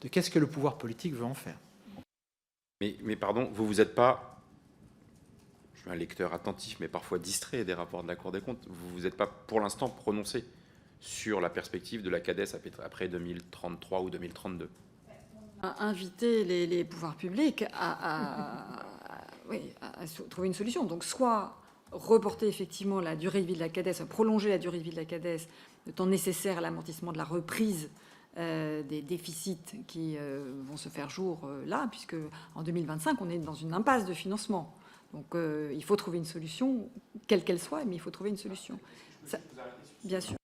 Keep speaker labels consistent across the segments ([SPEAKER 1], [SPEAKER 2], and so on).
[SPEAKER 1] de qu'est-ce que le pouvoir politique veut en faire.
[SPEAKER 2] Mais pardon, vous n'êtes pas, je suis un lecteur attentif, mais parfois distrait des rapports de la Cour des comptes, vous n'êtes pas pour l'instant prononcé sur la perspective de la CADES après 2033 ou 2032.
[SPEAKER 3] Inviter les pouvoirs publics à trouver une solution. Donc soit reporter effectivement la durée de vie de la CADES, prolonger la durée de vie de la CADES, le temps nécessaire à l'amortissement de la reprise des déficits qui vont se faire jour là, puisque en 2025, on est dans une impasse de financement. Donc il faut trouver une solution, quelle qu'elle soit, mais il faut trouver une solution. Ça, bien sûr.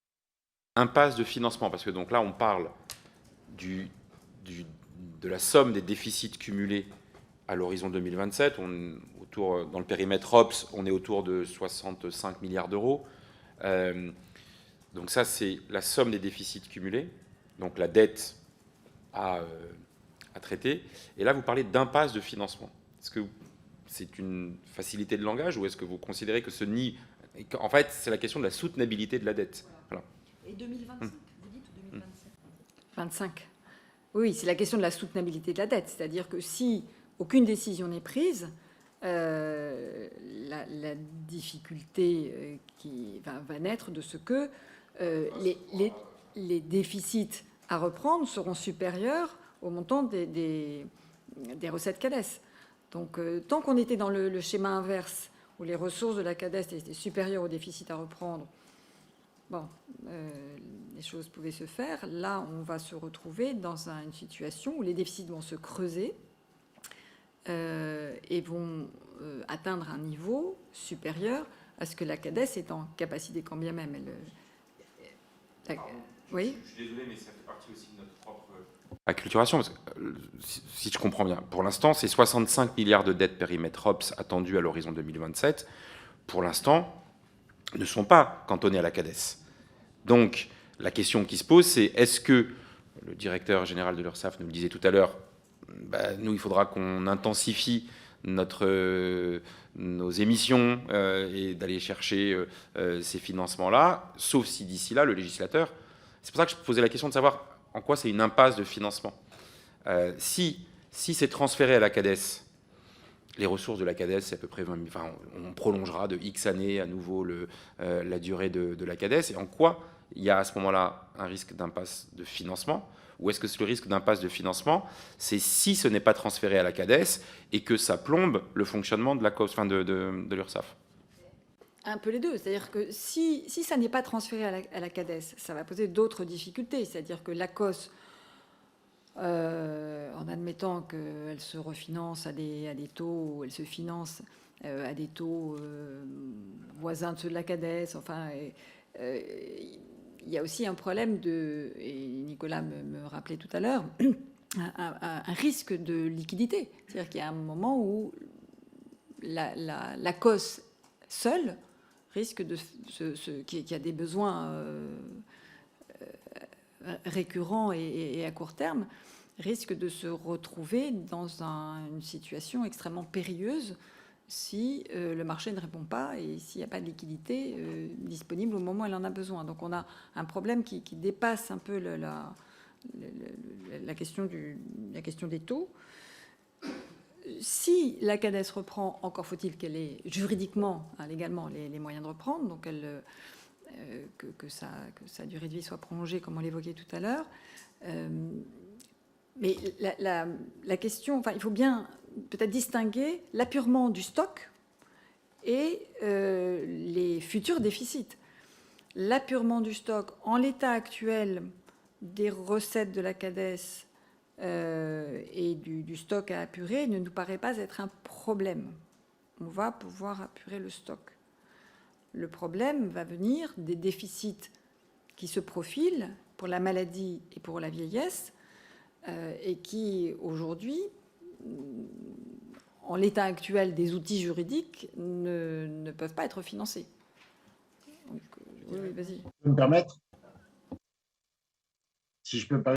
[SPEAKER 2] Impasse de financement, parce que donc là, on parle de la somme des déficits cumulés à l'horizon 2027. Dans le périmètre OPS, on est autour de 65 milliards d'euros. Donc ça, c'est la somme des déficits cumulés, donc la dette à traiter. Et là, vous parlez d'impasse de financement. Est-ce que c'est une facilité de langage ou est-ce que vous considérez que en fait, c'est la question de la soutenabilité de la dette? Voilà.
[SPEAKER 3] Et 2025, vous dites, ou 2027 25. Oui, c'est la question de la soutenabilité de la dette. C'est-à-dire que si aucune décision n'est prise, la difficulté qui va naître de ce que les déficits à reprendre seront supérieurs au montant des recettes CADES. Donc, tant qu'on était dans le schéma inverse, où les ressources de la CADES étaient supérieures aux déficits à reprendre, les choses pouvaient se faire. Là, on va se retrouver dans une situation où les déficits vont se creuser et vont atteindre un niveau supérieur à ce que la CADES est en capacité, quand bien même elle... Oui.
[SPEAKER 2] Je suis désolé, mais ça fait partie aussi de notre propre acculturation. Parce que, si je comprends bien, pour l'instant, c'est 65 milliards de dettes périmètre OPS attendus à l'horizon 2027. Pour l'instant, ne sont pas cantonnés à la CADES. Donc, la question qui se pose, c'est est-ce que, le directeur général de l'URSSAF nous le disait tout à l'heure, nous, il faudra qu'on intensifie nos émissions et d'aller chercher ces financements-là, sauf si d'ici là, le législateur... C'est pour ça que je posais la question de savoir en quoi c'est une impasse de financement. Si c'est transféré à la CADES, les ressources de la CADES, c'est à peu près 20 000... Enfin, on prolongera de X années à nouveau la durée de la CADES. Et en quoi il y a à ce moment-là un risque d'impasse de financement? Ou est-ce que le risque d'impasse de financement, c'est si ce n'est pas transféré à la CADES et que ça plombe le fonctionnement de l'URSSAF?
[SPEAKER 3] Un peu les deux. C'est-à-dire que si ça n'est pas transféré à la CADES, ça va poser d'autres difficultés. C'est-à-dire que l'ACOS, en admettant qu'elle se refinance à des taux, ou elle se finance à des taux voisins de ceux de la CADES, enfin... il y a aussi un problème et Nicolas me rappelait tout à l'heure, un risque de liquidité. C'est-à-dire qu'il y a un moment où la COS seule risque qui a des besoins récurrents et à court terme, risque de se retrouver dans une situation extrêmement périlleuse si le marché ne répond pas et s'il n'y a pas de liquidité disponible au moment où elle en a besoin. Donc on a un problème qui dépasse un peu la question des taux. Si la CADES reprend, encore faut-il qu'elle ait juridiquement, légalement, les moyens de reprendre, donc que sa durée de vie soit prolongée, comme on l'évoquait tout à l'heure. Mais la question, enfin, il faut bien peut-être distinguer l'apurement du stock et les futurs déficits. L'apurement du stock, en l'état actuel des recettes de la CADES et du stock à apurer, ne nous paraît pas être un problème. On va pouvoir apurer le stock. Le problème va venir des déficits qui se profilent pour la maladie et pour la vieillesse et qui, aujourd'hui, en l'état actuel des outils juridiques, ne peuvent pas être financés. Donc, oui, vas-y.
[SPEAKER 4] Je peux me permettre, si je peux me permettre,